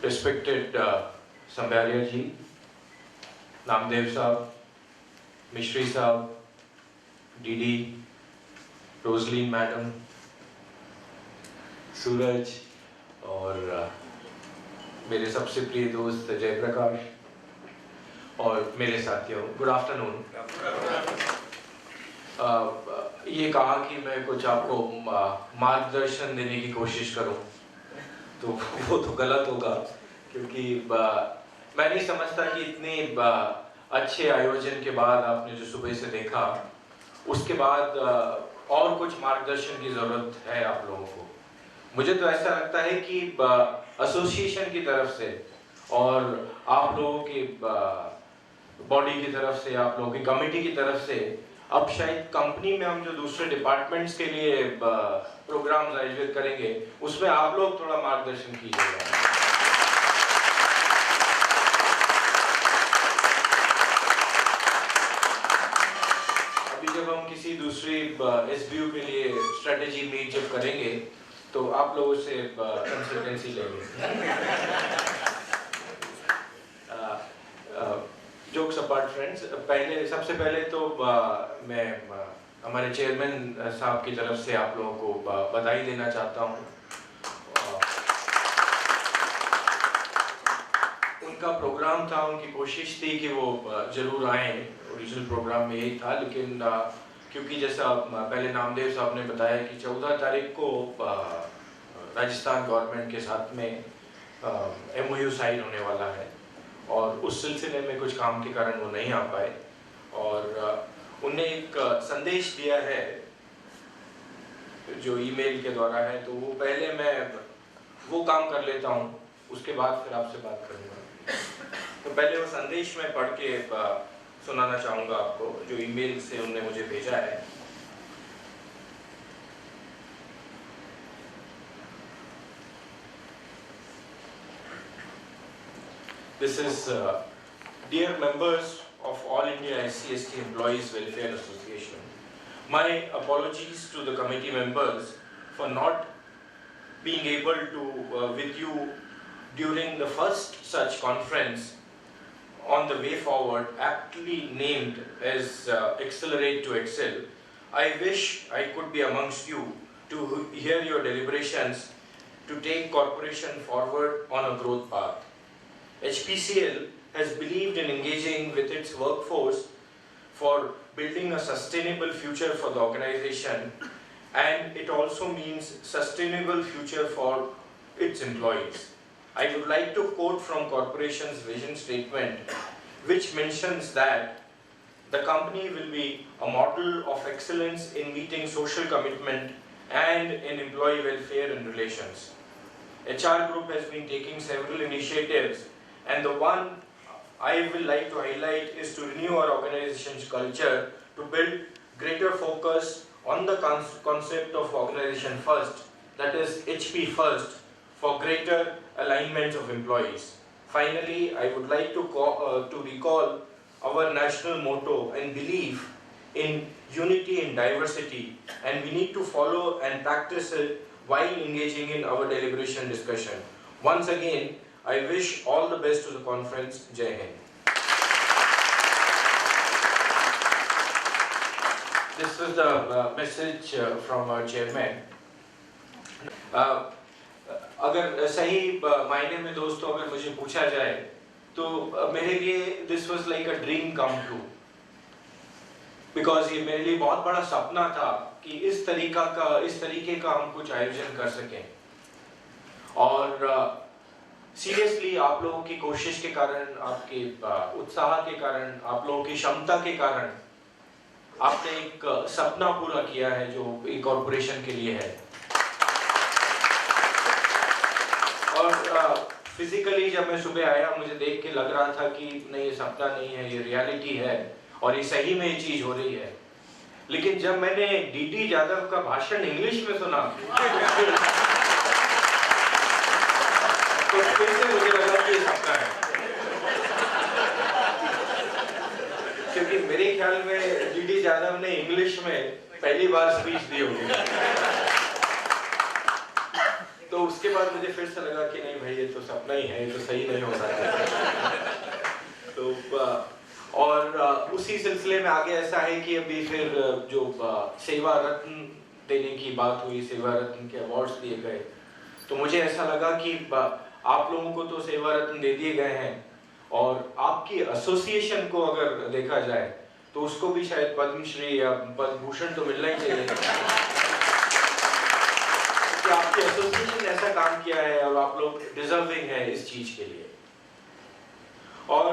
Respected Sambaria ji, Namdev Saab, Mishri Saab, Didi, Rosaline Madam, सूरज और मेरे सबसे प्रिय दोस्त जयप्रकाश और मेरे साथियों, गुड आफ्टरनून। ये कहा कि मैं कुछ आपको मार्गदर्शन देने की कोशिश करूं, तो वो तो गलत होगा, क्योंकि मैं नहीं समझता कि इतने अच्छे आयोजन के बाद आपने जो सुबह से देखा, उसके बाद और कुछ मार्गदर्शन की ज़रूरत है आप लोगों को। मुझे तो ऐसा लगता है कि एसोसिएशन की तरफ से और आप लोगों की बॉडी की तरफ से, आप लोगों की कमेटी की तरफ से, अब शायद कंपनी में हम जो दूसरे डिपार्टमेंट्स के लिए प्रोग्राम्स आयोजित करेंगे, उसमें आप लोग थोड़ा मार्गदर्शन कीजिएगा। अभी जब हम किसी दूसरी एसबीयू के लिए स्ट्रेटेजी मीट जब करेंगे, तो आप लोगों से कंसल्टेंसी लेंगे। जोक्स अपार्ट फ्रेंड्स, सबसे पहले तो मैं हमारे चेयरमैन साहब की तरफ से आप लोगों को बधाई देना चाहता हूँ। उनका प्रोग्राम था, उनकी कोशिश थी कि वो जरूर आए, ओरिजिनल प्रोग्राम में यही था, लेकिन क्योंकि जैसा पहले नामदेव साहब ने बताया कि 14 तारीख को राजस्थान गवर्नमेंट के साथ में MOU साइन होने वाला है, और उस सिलसिले में कुछ काम के कारण वो नहीं आ पाए, और उन्हें एक संदेश दिया है जो ईमेल के द्वारा है, तो वो पहले मैं वो काम कर लेता हूँ, उसके बाद फिर आपसे बात करूँगा। तो पहले वो संदेश मैं पढ़ के सुनाना चाहूँगा आपको, जो ईमेल से उन्होंने मुझे भेजा है। This is dear members of All India SC/ST Employees Welfare Association. My apologies to the committee members for not being able to with you during the first such conference on the way forward, aptly named as Accelerate to Excel. I wish I could be amongst you to hear your deliberations to take corporation forward on a growth path. HPCL has believed in engaging with its workforce for building a sustainable future for the organization, and it also means sustainable future for its employees. I would like to quote from corporation's vision statement, which mentions that the company will be a model of excellence in meeting social commitment and in employee welfare and relations. HR Group has been taking several initiatives, and the one I will like to highlight is to renew our organization's culture to build greater focus on the concept of organization first, that is HP first, for greater alignment of employees. Finally, I would like to recall our national motto and belief in unity and diversity, and we need to follow and practice it while engaging in our deliberation discussion. Once again, I wish all the best to the conference. Jai Hind. This is the message from our chairman. अगर सही मायने में दोस्तों अगर मुझे पूछा जाए, तो मेरे लिए this was like a dream come true, because ये मेरे लिए बहुत बड़ा सपना था कि इस तरीके का हम कुछ आयोजन कर सकें, और सीरियसली आप लोगों की कोशिश के कारण, आपके उत्साह के कारण, आप लोगों की क्षमता के कारण आपने एक सपना पूरा किया है जो एक कॉर्पोरेशन के लिए है। और फिजिकली जब मैं सुबह आया, मुझे देख के लग रहा था कि नहीं, ये सपना नहीं है, ये रियलिटी है, और ये सही में ये चीज हो रही है। लेकिन जब मैंने डीडी यादव का भाषण इंग्लिश में सुना, तो फिर से मुझे लगा कि ये सपना है, क्योंकि मेरे ख्याल में डीडी यादव ने इंग्लिश में पहली बार स्पीच दी होगी। तो तो उसके बाद मुझे फिर से लगा कि नहीं भाई, ये तो सपना ही है, ये तो सही नहीं हो रहा है। तो और उसी सिलसिले में आगे ऐसा है कि अभी फिर जो सेवा रत्न देने की बात हुई, सेवा रत्न के अवार्ड्स दिए गए, तो मुझे ऐसा लगा कि आप लोगों को तो सेवा रत्न दे दिए गए हैं, और आपकी एसोसिएशन को अगर देखा जाए तो उसको भी शायद पद्मश्री या पद्म भूषण तो मिलना ही चाहिए। कि आपकी एसोसिएशन ने ऐसा काम किया है और आप लोग डिजर्विंग है इस चीज के लिए। और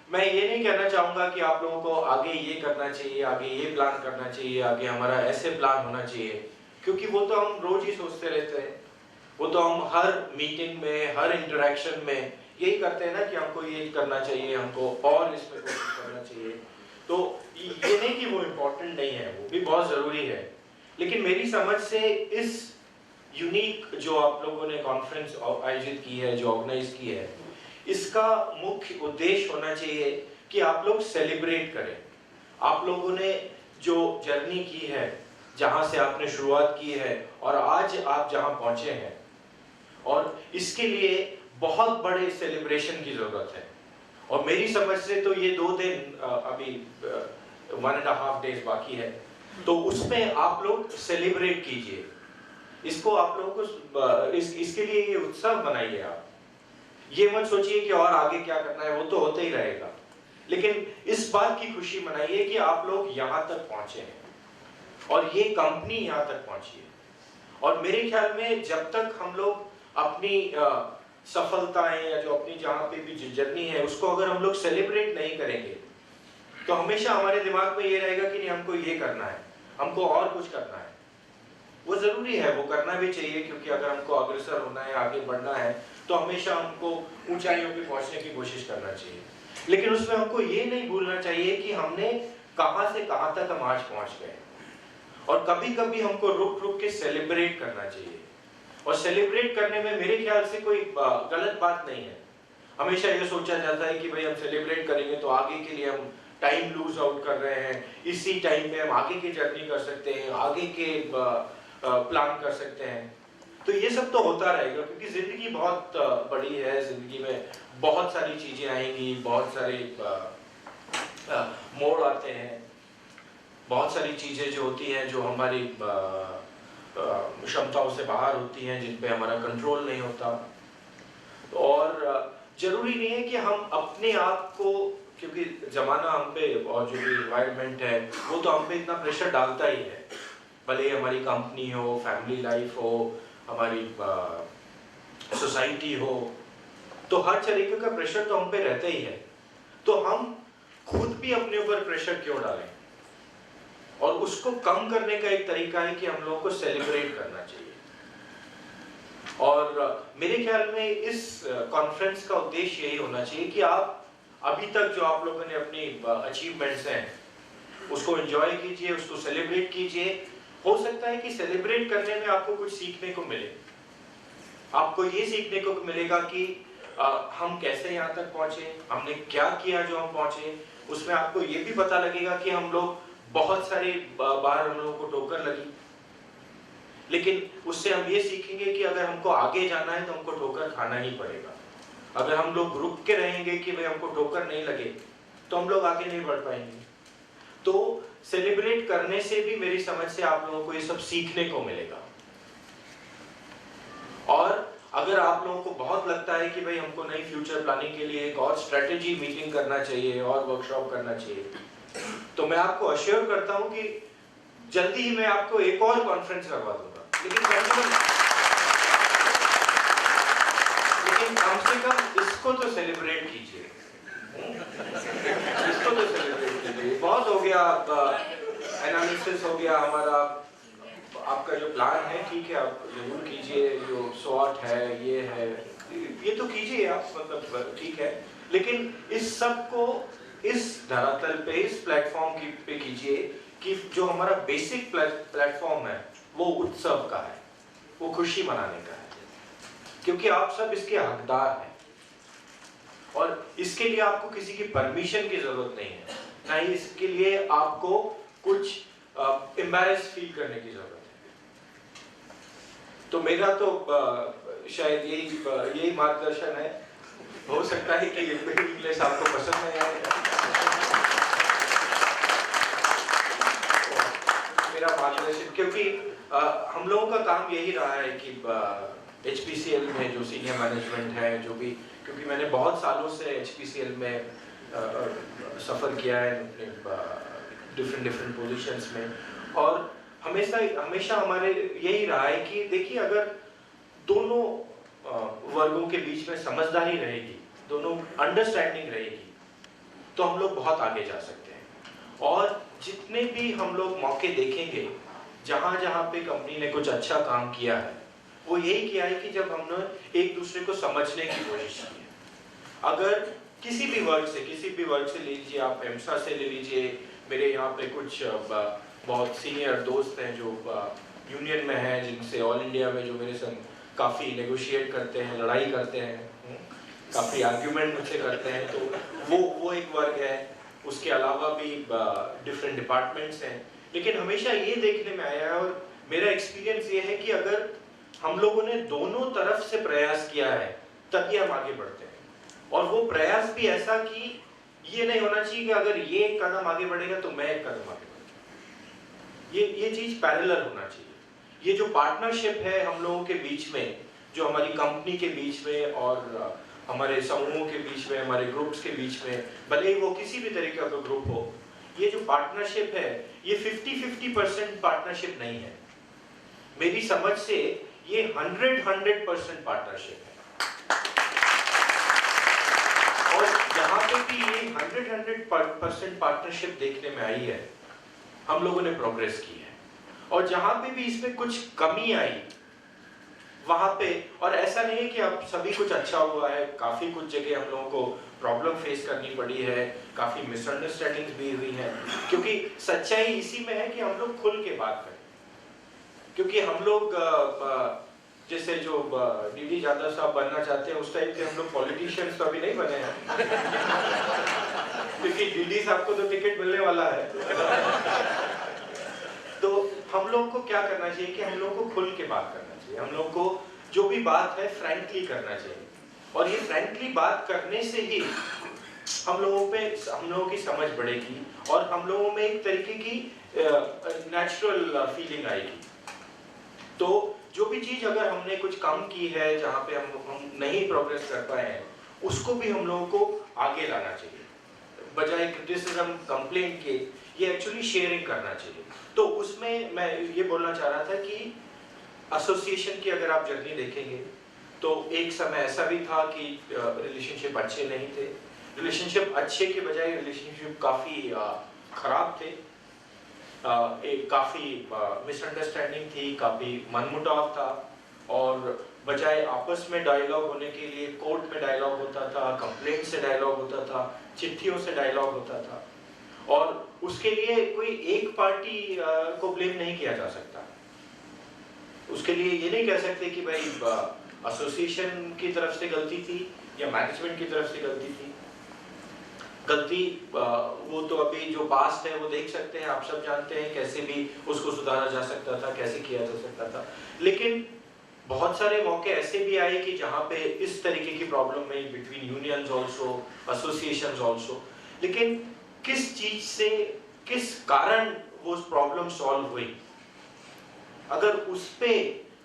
मैं ये नहीं कहना चाहूंगा कि आप लोगों को आगे ये करना चाहिए, आगे ये प्लान करना चाहिए, आगे हमारा ऐसे प्लान होना चाहिए, क्योंकि वो तो हम रोज ही सोचते रहते हैं। वो तो हम हर मीटिंग में, हर इंटरेक्शन में यही करते हैं ना कि हमको ये करना चाहिए, हमको और इसमें कोशिश करना चाहिए। तो ये नहीं कि वो इम्पोर्टेंट नहीं है, वो भी बहुत जरूरी है, लेकिन मेरी समझ से इस यूनिक जो आप लोगों ने कॉन्फ्रेंस आयोजित की है, जो ऑर्गेनाइज की है, इसका मुख्य उद्देश्य होना चाहिए कि आप लोग सेलिब्रेट करें। आप लोगों ने जो जर्नी की है, जहां से आपने शुरुआत की है और आज आप जहां पहुंचे हैं, और इसके लिए बहुत बड़े सेलिब्रेशन की जरूरत है। और मेरी समझ से तो ये 2 दिन अभी 1.5 days बाकी है, तो उसमें आप लोग सेलिब्रेट कीजिए इसको। आप लोगों को इसके लिए ये उत्सव बनाइए। आप ये मत सोचिए कि और आगे क्या करना है, वो तो होता ही रहेगा, लेकिन इस बात की खुशी मनाइए कि आप लोग यहाँ तक पहुंचे हैं और ये कंपनी यहाँ तक पहुंची है। और मेरे ख्याल में जब तक हम लोग अपनी सफलताएं या जो अपनी जहाँ पे भी जर्नी है उसको अगर हम लोग सेलिब्रेट नहीं करेंगे, तो हमेशा हमारे दिमाग में ये रहेगा कि नहीं, हमको ये करना है, हमको और कुछ करना है। वो जरूरी है, वो करना भी चाहिए, क्योंकि अगर हमको अग्रसर होना है, आगे बढ़ना है, तो हमेशा हमको ऊंचाइयों पे पहुंचने की कोशिश करना चाहिए। लेकिन उसमें हमको ये नहीं भूलना चाहिए कि हमने कहां से कहां तक हम आज पहुंच गए। और कभी कभी हमको रुक रुक के सेलिब्रेट करना चाहिए। और सेलिब्रेट करने में मेरे ख्याल से कोई गलत बात नहीं है। हमेशा ये सोचा जाता है कि भाई हम सेलिब्रेट करेंगे तो आगे के लिए हम टाइम लूज आउट कर रहे हैं, इसी टाइम पे हम आगे की जर्नी कर सकते हैं, आगे के प्लान कर सकते हैं। तो ये सब तो होता रहेगा, क्योंकि जिंदगी बहुत बड़ी है, जिंदगी में बहुत सारी चीजें आएंगी, बहुत सारे मोड़ आते हैं, बहुत सारी चीजें जो होती हैं जो हमारी क्षमताओं से बाहर होती हैं, जिन पे हमारा कंट्रोल नहीं होता। और जरूरी नहीं है कि हम अपने आप को, क्योंकि जमाना हम पे और जो भी एनवायरनमेंट है वो तो हम पे इतना प्रेशर डालता ही है, भले हमारी कंपनी हो, फैमिली लाइफ हो, हमारी सोसाइटी हो, तो हर तरीके का प्रेशर तो हम पे रहता ही है। तो हम खुद भी अपने ऊपर प्रेशर क्यों डालें? और उसको कम करने का एक तरीका है कि हम लोगों को सेलिब्रेट करना चाहिए। और मेरे ख्याल में इस कॉन्फ्रेंस का उद्देश्य यही होना चाहिए कि आप अभी तक जो आप लोगों ने अपनी अचीवमेंट्स हैं उसको एंजॉय कीजिए, उसको सेलिब्रेट कीजिए। हो सकता है कि सेलिब्रेट करने में आपको कुछ सीखने को मिले। आपको ये सीखने को मिलेगा कि हम कैसे यहाँ तक पहुंचे, हमने क्या किया जो हम पहुंचे। उसमें आपको ये भी पता लगेगा कि हम लोग बहुत सारी बार हम लोगों को ठोकर लगी, लेकिन उससे हम ये सीखेंगे कि अगर हमको आगे जाना है तो हमको ठोकर खाना ही पड़ेगा। अगर हम लोग रुक के रहेंगे कि भाई हमको ठोकर नहीं लगे, तो हम लोग आगे नहीं बढ़ पाएंगे। तो सेलिब्रेट करने से भी मेरी समझ से आप लोगों को ये सब सीखने को मिलेगा। और अगर आप लोगों को बहुत लगता है कि भाई हमको नई फ्यूचर प्लानिंग के लिए एक और स्ट्रेटेजी मीटिंग करना चाहिए और वर्कशॉप करना चाहिए, तो मैं आपको अश्योर करता हूं कि जल्दी ही मैं आपको एक और कॉन्फ्रेंस करवा दूंगा। लेकिन कम से कम इसको तो सेलिब्रेट कीजिए, इसको तो सेलिब्रेट कीजिए। बहुत हो गया, एनालिसिस हो गया हमारा, आपका जो प्लान है ठीक है, आप जरूर कीजिए, जो SWOT है, ये तो कीजिए आप, मतलब ठीक है, लेकिन इस सब को इस धरातल पे, इस प्लेटफॉर्म पे कीजिए कि जो हमारा बेसिक प्लेटफॉर्म है वो उत्सव का है, वो खुशी मनाने का है, क्योंकि आप सब इसके हकदार हैं। और इसके लिए आपको किसी की परमिशन की जरूरत नहीं है, ना ही इसके लिए आपको कुछ एम्बैरेस फील करने की जरूरत है। तो मेरा तो शायद यही मार्गदर्शन है। हो सकता है कि इंग्लिश आपको पसंद नहीं आए, मेरा मार्गदर्शन, क्योंकि हम लोगों का काम यही रहा है कि HPCL में जो सीनियर मैनेजमेंट है, जो भी, क्योंकि मैंने बहुत सालों से HPCL में सफ़र किया है डिफरेंट पोजीशंस में, और हमेशा हमारे यही रहा है कि देखिए, अगर दोनों वर्गों के बीच में समझदारी रहेगी, दोनों अंडरस्टैंडिंग रहेगी, तो हम लोग बहुत आगे जा सकते हैं। और जितने भी हम लोग मौके देखेंगे, जहाँ जहाँ पे कंपनी ने कुछ अच्छा काम किया है, वो यही किया है कि जब हमने एक दूसरे को समझने की कोशिश की है। अगर किसी भी वर्ग से लीजिए, आप एमसा से ले लीजिए, मेरे यहाँ पे कुछ बहुत सीनियर दोस्त हैं जो यूनियन में हैं, जिनसे ऑल इंडिया में जो मेरे संग काफ़ी नेगोशिएट करते हैं, लड़ाई करते हैं, काफ़ी आर्ग्यूमेंट मुझसे करते हैं, तो वो एक वर्ग है। उसके अलावा भी डिफरेंट डिपार्टमेंट्स हैं। लेकिन हमेशा ये देखने में आया है, और मेरा एक्सपीरियंस ये है कि अगर हम लोगों ने दोनों तरफ से प्रयास किया है, तभी हम आगे बढ़ते हैं। और वो प्रयास भी ऐसा कि ये नहीं होना चाहिए कि अगर ये एक कदम आगे बढ़ेगा तो मैं एक कदम आगे बढ़ूंगा। ये चीज पैरेलल होना चाहिए। ये जो पार्टनरशिप है हम लोगों के बीच में, जो हमारी कंपनी के बीच में और हमारे समूहों के बीच में, हमारे ग्रुप्स के बीच में, भले ही वो किसी भी तरीके का ग्रुप हो, ये जो पार्टनरशिप है, ये 50-50% पार्टनरशिप नहीं है। मेरी समझ से ये 100% पार्टनरशिप है। और जहाँ पे भी ये 100% पार्टनरशिप देखने में आई है, हम लोगों ने प्रोग्रेस की है। और जहाँ पे भी इसमें कुछ कमी आई, वहाँ पे, और ऐसा नहीं है कि अब सभी कुछ अच्छा हुआ है, काफ़ी कुछ जगह हम लोगों को प्रॉब्लम फेस करनी पड़ी है, काफ़ी मिसअंडरस्टैंडिंग्स भी हुई हैं, क्योंकि सच्चाई इसी में है कि हम लोग खुल के बात करें। क्योंकि हम लोग जैसे जो डीडी यादव साहब बनना चाहते हैं, उस टाइप के हम लोग पॉलिटिशियंस तो अभी नहीं बने हैं, क्योंकि डीडी साहब को तो टिकट मिलने वाला है। तो हम लोग को क्या करना चाहिए कि हम लोग को खुल के बात करना चाहिए, हम लोग को जो भी बात है फ्रैंकली करना चाहिए। और ये फ्रैंकली बात करने से ही हम लोगों की समझ बढ़ेगी, और हम लोगों में एक तरीके की नेचुरल फीलिंग आएगी। तो जो भी चीज अगर हमने कुछ कम की है, जहाँ पे हम नहीं प्रोग्रेस कर पाए हैं, उसको भी हम लोगों को आगे लाना चाहिए। बजाय क्रिटिसिज्म, कंप्लेंट के, ये एक्चुअली शेयरिंग करना चाहिए। तो उसमें मैं ये बोलना चाह रहा था कि एसोसिएशन की अगर आप जर्नी देखेंगे, तो एक समय ऐसा भी था कि रिलेशनशिप अच्छे नहीं थे। रिलेशनशिप अच्छे के बजाय रिलेशनशिप काफ़ी खराब थे। एक काफ़ी मिसअंडरस्टैंडिंग थी, काफ़ी मनमुटाव था, और बजाय आपस में डायलॉग होने के लिए कोर्ट में डायलॉग होता था, कंप्लेंट से डायलॉग होता था, चिट्ठियों से डायलॉग होता था। और उसके लिए कोई एक पार्टी को ब्लेम नहीं किया जा सकता। उसके लिए ये नहीं कह सकते कि भाई एसोसिएशन की तरफ से गलती थी या मैनेजमेंट की तरफ से गलती थी। गलती वो तो अभी जो पास्ट है वो देख सकते हैं, आप सब जानते हैं कैसे भी उसको सुधारा जा सकता था, कैसे किया जा सकता था। लेकिन बहुत सारे मौके ऐसे भी आए कि जहाँ पे इस तरीके की प्रॉब्लम में between unions also, associations also, लेकिन किस चीज से, किस कारण वो प्रॉब्लम सॉल्व हुई, अगर उस पे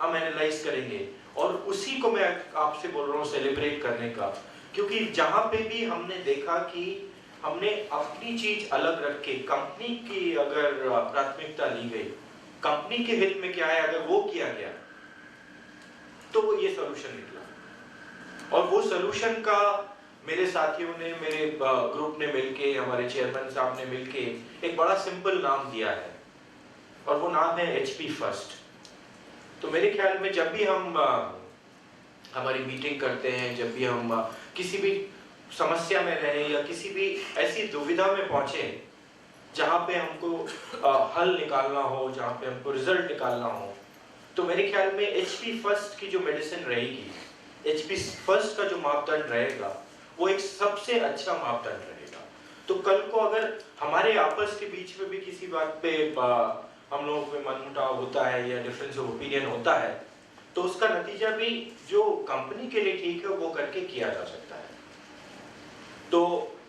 हम एनालाइज करेंगे, और उसी को मैं आपसे बोल रहा हूँ सेलिब्रेट करने का, क्योंकि जहाँ पे भी हमने देखा कि हमने अपनी चीज अलग रख के कंपनी की अगर प्राथमिकता ली गई, कंपनी के हित में क्या है अगर वो किया गया, तो ये सॉल्यूशन निकला। और वो सॉल्यूशन का मेरे साथियों ने, मेरे ग्रुप ने मिलके, हमारे चेयरमैन साहब ने मिलके एक बड़ा सिंपल नाम दिया है, और वो नाम है HP फर्स्ट। तो मेरे ख्याल में जब भी हम हमारी मीटिंग करते हैं, जब भी हम किसी भी समस्या में रहें या किसी भी ऐसी दुविधा में पहुंचे जहाँ पे हमको हल निकालना हो, जहाँ पे हमको रिजल्ट निकालना हो, तो मेरे ख्याल में HP फर्स्ट की जो मेडिसिन रहेगी, HP फर्स्ट का जो मापदंड रहेगा, वो एक सबसे अच्छा मापदंड रहेगा। तो कल को अगर हमारे आपस के बीच में भी किसी बात पे हम लोगों में मनमुटाव होता है या डिफरेंस ऑफ ओपिनियन होता है, तो उसका नतीजा भी जो कंपनी के लिए ठीक है वो करके किया जा सकता है। तो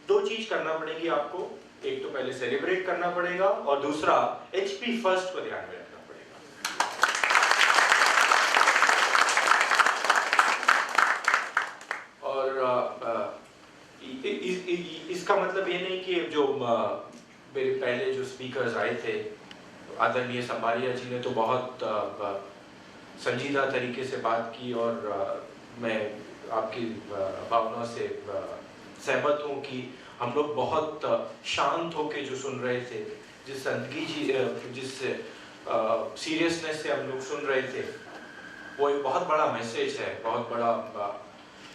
दो चीज करना पड़ेगी आपको, एक तो पहले सेलिब्रेट करना पड़ेगा और दूसरा HP फर्स्ट को ध्यान में रखना पड़ेगा। और इसका मतलब ये नहीं कि जो मेरे पहले जो स्पीकर्स आए थे, आदरणीय संबारिया जी ने तो बहुत संजीदा तरीके से बात की और मैं आपकी भावनाओं से सहमत हूँ कि हम लोग बहुत शांत होके जो सुन रहे थे, जिस संदगी जी जिस सीरियसनेस से हम लोग सुन रहे थे, वो एक बहुत बड़ा मैसेज है, बहुत बड़ा।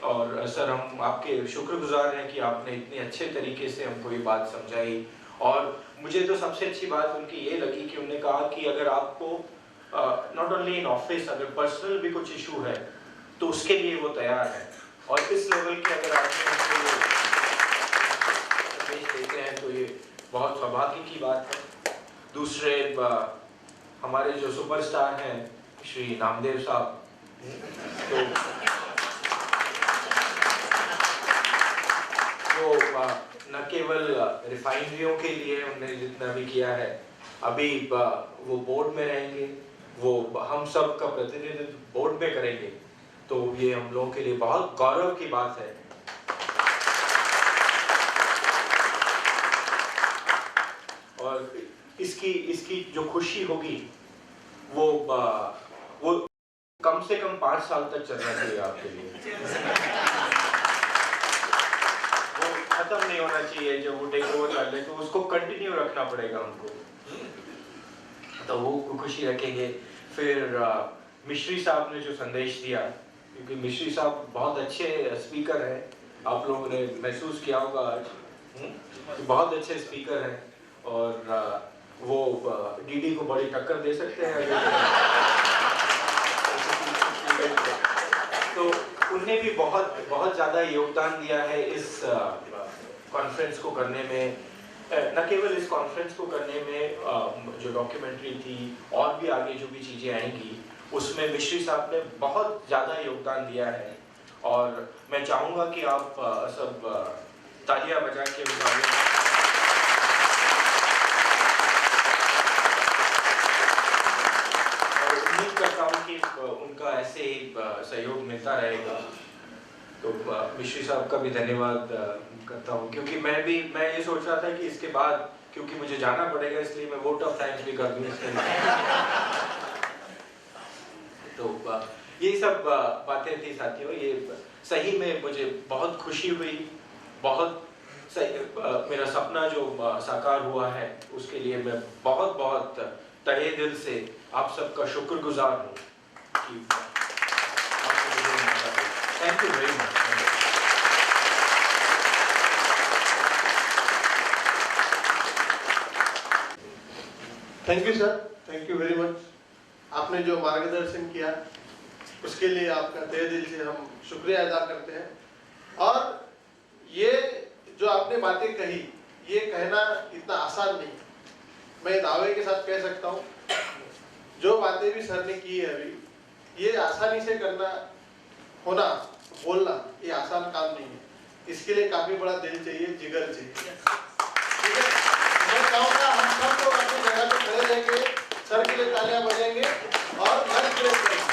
और सर हम आपके शुक्रगुजार हैं कि आपने इतने अच्छे तरीके से हमको ये बात समझाई। और मुझे तो सबसे अच्छी बात उनकी ये लगी कि उन्होंने कहा कि अगर आपको नॉट ओनली इन ऑफिस, अगर पर्सनल भी कुछ इशू है तो उसके लिए वो तैयार है। और इस लेवल के अगर आपने संदेश देते हैं तो ये बहुत सौभाग्य की बात है। दूसरे हमारे जो सुपरस्टार हैं श्री नामदेव साहब, तो वो न केवल रिफाइनरियों के लिए उन्होंने जितना भी किया है, अभी वो बोर्ड में रहेंगे, वो हम सब का प्रतिनिधित्व बोर्ड में करेंगे, तो ये हम लोगों के लिए बहुत गौरव की बात है। और इसकी जो खुशी होगी वो कम से कम 5 साल तक चलना चाहिए आपके लिए। वो खत्म नहीं होना चाहिए, जब वो टेक ओवर कर ले तो उसको कंटिन्यू रखना पड़ेगा हमको, तो वो खुशी रखेंगे। फिर मिश्री साहब ने जो संदेश दिया, क्योंकि मिश्री साहब बहुत अच्छे स्पीकर हैं, आप लोगों ने महसूस किया होगा आज, बहुत अच्छे स्पीकर हैं और वो डीडी को बड़ी टक्कर दे सकते हैं। तो उन्हें भी बहुत ज़्यादा योगदान दिया है इस कॉन्फ्रेंस को करने में, न केवल इस कॉन्फ्रेंस को करने में, जो डॉक्यूमेंट्री थी और भी आगे जो भी चीज़ें आएंगी उसमें मिश्री साहब ने बहुत ज़्यादा योगदान दिया है। और मैं चाहूँगा कि आप सब तालियां बजा के और उम्मीद करता हूँ कि उनका ऐसे ही सहयोग मिलता रहेगा। तो मिश्री साहब का भी धन्यवाद करता हूँ, क्योंकि मैं ये सोच रहा था कि इसके बाद क्योंकि मुझे जाना पड़ेगा, इसलिए मैं वोट ऑफ थैंक्स भी कर दूँ इसके लिए। तो ये सब बातें थी साथियों, ये सही में मुझे बहुत खुशी हुई, बहुत मेरा सपना जो साकार हुआ है उसके लिए मैं बहुत तहे दिल से आप सबका शुक्रगुजार हूँ कि thank you very much. Thank you sir, thank you very much. आपने जो मार्गदर्शन किया उसके लिए आपका तहे दिल से हम शुक्रिया अदा करते हैं। और ये जो आपने बातें कही, ये कहना इतना आसान नहीं। मैं दावे के साथ कह सकता हूँ जो बातें भी सर ने की है अभी, ये आसानी से करना होना, बोलना ये आसान काम नहीं है। इसके लिए काफी बड़ा दिल चाहिए, जिगर चाहिए। ठीक है, मैं चाहूँगा हम सब लोग अपनी जगह पे खड़े रहेंगे, सर के लिए तालियां बजाएंगे और लंच ब्रेक करेंगे।